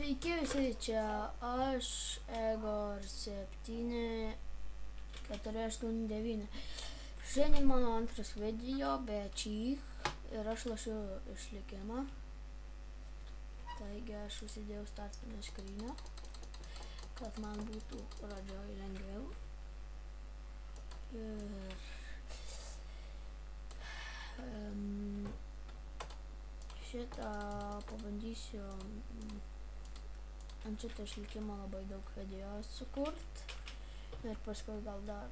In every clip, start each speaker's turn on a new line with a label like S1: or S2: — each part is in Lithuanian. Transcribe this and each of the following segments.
S1: Sveiki visi, čia aš, Egor74889. Šiandien mano antras video, be Čych, ir aš lošiu išlikimą. Taigi aš užsidėjau startinę skrynią, kad man būtų pradžioj lengviau. Ir šitą pabandysiu ant šito išlikimo labai daug video sukurt ir paskui gal dar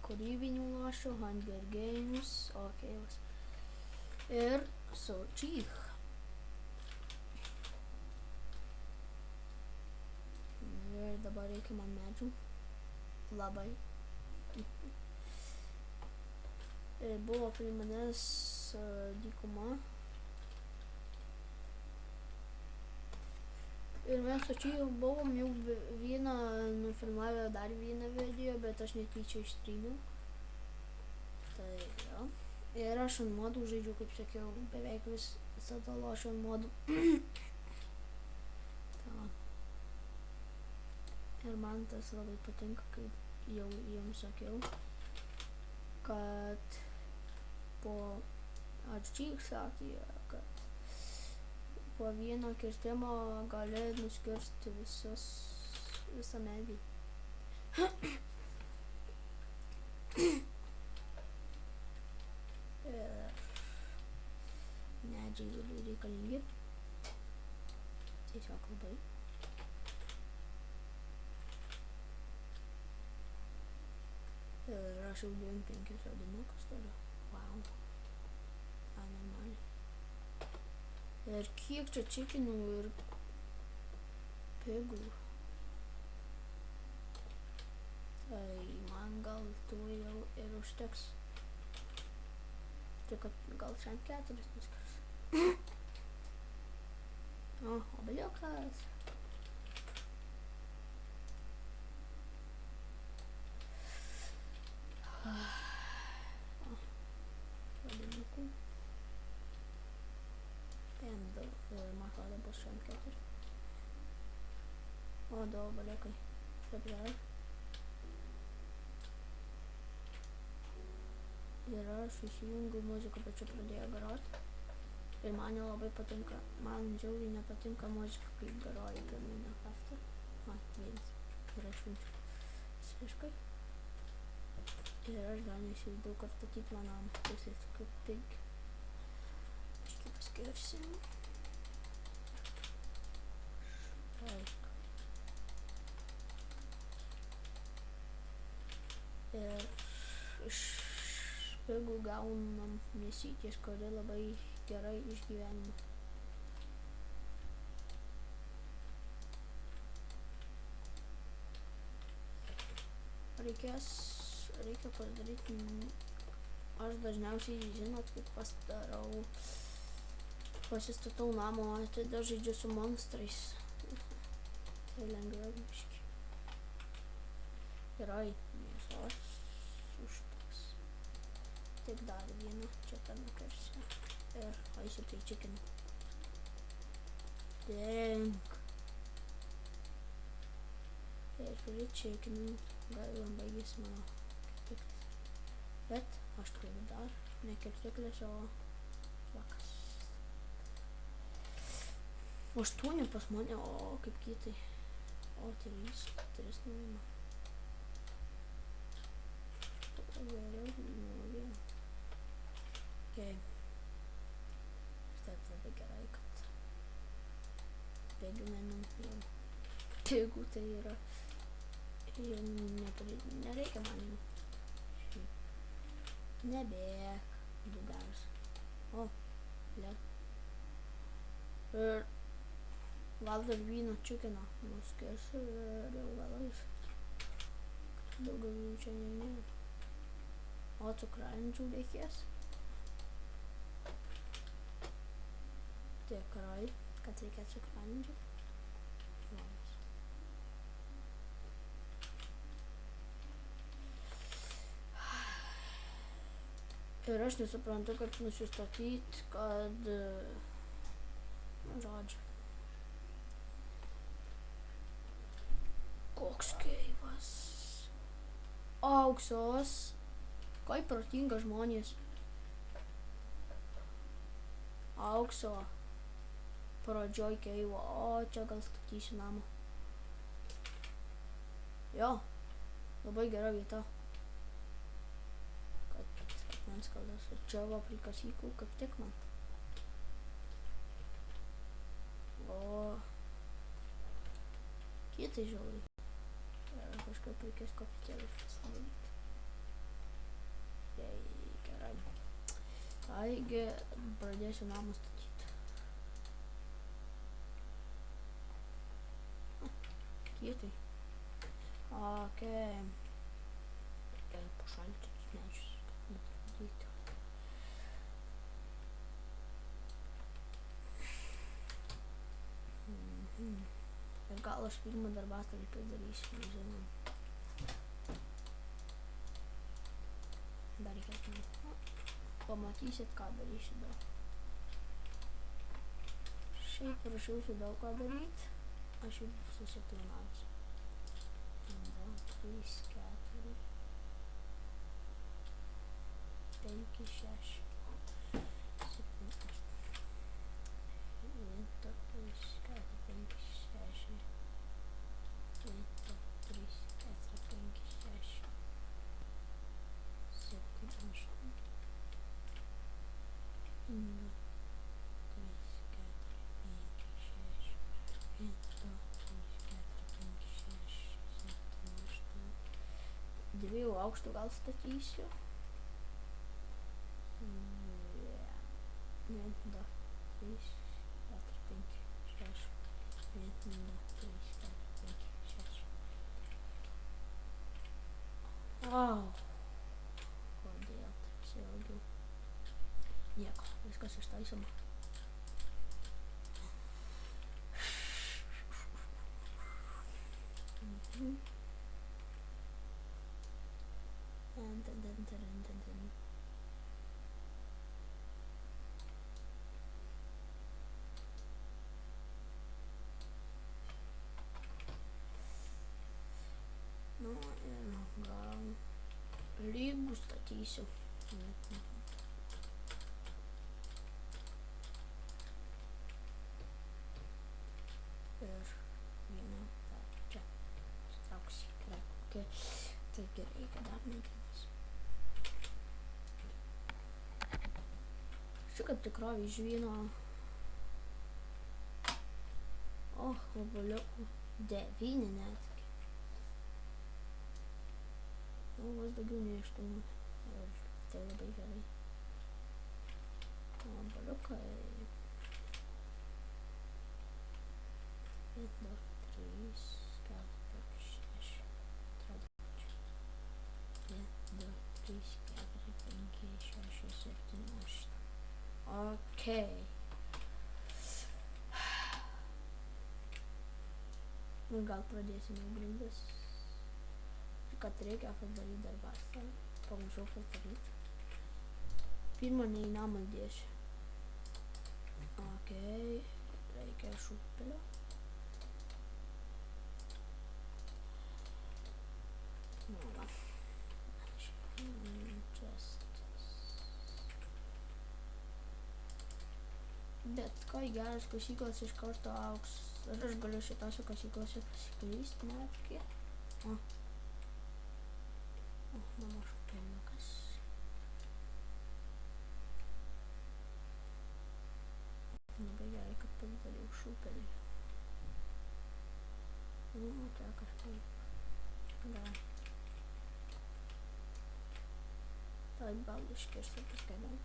S1: kūrybinių lošių, Hunger Games, okėjus ir su Čych. Ir dabar reikia man medžių labai. Buvo prie manęs dykuma. Ir mes su Čychu buvom jau vieną nufilmavę dar vieną video, bet aš netyčia ištryniau. Tai jo. Ir aš ant modų žaidžiu, kaip sakiau, beveik visada lošiu ant modų. Ir man tas labai patinka, kaip jau jums sakiau, kad Čych sakė, kad po vieno kirtimo gali nuskirsti visą medį. Medžiai labai reikalingi. Tiesiog labai. Ir aš jau 25 sodinukus turiu. Wow. Normaliai. Ir kiek čia čikinų ir pigų. Tai man gal tų jau ir užteks. Tik kad gal šiandien 4 nuskars. O, obeliukas. Vadinukų. Man atrodo bus šiandien 4. O, 2 obeliukai. Taip gerai. Ir aš įsijungiu muziką, bet čia pradėjo groti. Ir man jau labai patinka. Man žiauriai nepatinka muzika, kaip groja pirminę kartą. Vienas. Ir aš švenčiu visiškai. Ir aš gal neįsivaizduoju, kad statyti mano pusė tokiu pig. Biškį paskirsim. Ir iš pigų gaunam mėsytės, kuri labai gerai išgyvenimo. Reikia padaryti, aš dažniausiai žinot, kaip pasidarau, pasistatau namo, tada žaidžiu su monstrais. Tai lengviau biškį. Gerai, mėsos užteks. Tik dar vieną čia tą nukersiu. Ir eisiu prie čikinų. Dink. Ir prie čikinų. Gaila baigėsi mano kirtiklis. Bet aš turiu dar ne kirtiklis, o lakas. 8 pas mane, o kaip kitai. O 3 nuima. Geriau, nu, okei. Štai labai gerai, kad pigų jau pigų tai yra. Jau nereikia man jų. Nebėk, dugaras. O, blėt. Ir gal dar vyno čiukino nuskirsiu ir jau galais. Daugiau čia nėra. O cukrandžių reikės. Tikrai, kad reikia cukrandžių. Ir aš nesuprantu, kaip nusistatyti, kad žodžiu. Koks keivas. Auksas. Kaip protinga žmonės. Aukso. Pradžioj keivo. O, čia gal statysiu namą. Jo. Labai gera vieta. Kad man skaldas. Čia va prie kasyklų kaip tik man. O. Kietai žiauriai. Kažkaip reikės kopėtėlį pasidaryti. Jei, gerai. Taigi, pradėsiu namą statyti. Kietai. Okei. Reikia pašalinti tus medžius, kad netrukdyti. Ir gal aš pirmą darbastalį padarysiu, nežinau. Dar reikėtų. Pamatysit, ką darysiu daug. Šiaip prašiausiu daug ką daryti. Aš jau susiplanavsiu. 2, 3, 4, 5, 6, 7, 8. 1, 2, 3, 4, 5, 6. 1, 2, 3, 4, 5, 6. 7, 8. 1, 2, 3, 4, 5, 6. 1, 2, 3, 4, 5, 6, 7, 8. 2 aukštų gal statysiu. 1, 2, 3, 4, 5, 6. 1, 2, 3, 4, 5, 6. Au. Kodėl taip pasielgiau? Nieko, viskas ištaisoma. Nu ir gal lygų statysiu. Ir vieną dar čia strauksiu. Taigi reikia dar medienos. Šiuo kaip tikrovį žvyno. Obuoliukų 9 netgi. Vos daugiau nei 8. Ir tai labai gerai. Obuoliukai. 1, 2, 3, 4, 5, 6. 1, 2, 3, 4, 5, 6, 7, 8. Okei. Ir gal pradėsime grindis. Kad reikia padaryti darbastalį. Pamažiau padaryti. Pirmą ne į namą dėsiu. Okei. Reikia šūpelio. Nu va. Bet kai geras kasyklas iš karto augs. Ir aš galiu šitose kasyklose pasiklysti netgi. Mano šūpeliukas. Labai gerai, kad padariau šūpelį. Tai kažkaip. Gal. Taip gal iškirsiu paskaidą.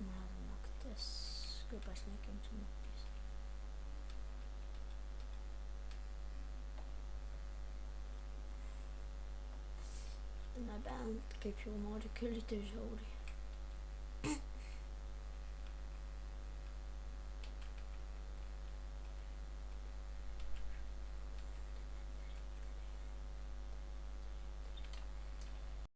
S1: Naktis. Kaip aš nekenčiu naktis. Nebent kaip jau nori kilti žiauriai.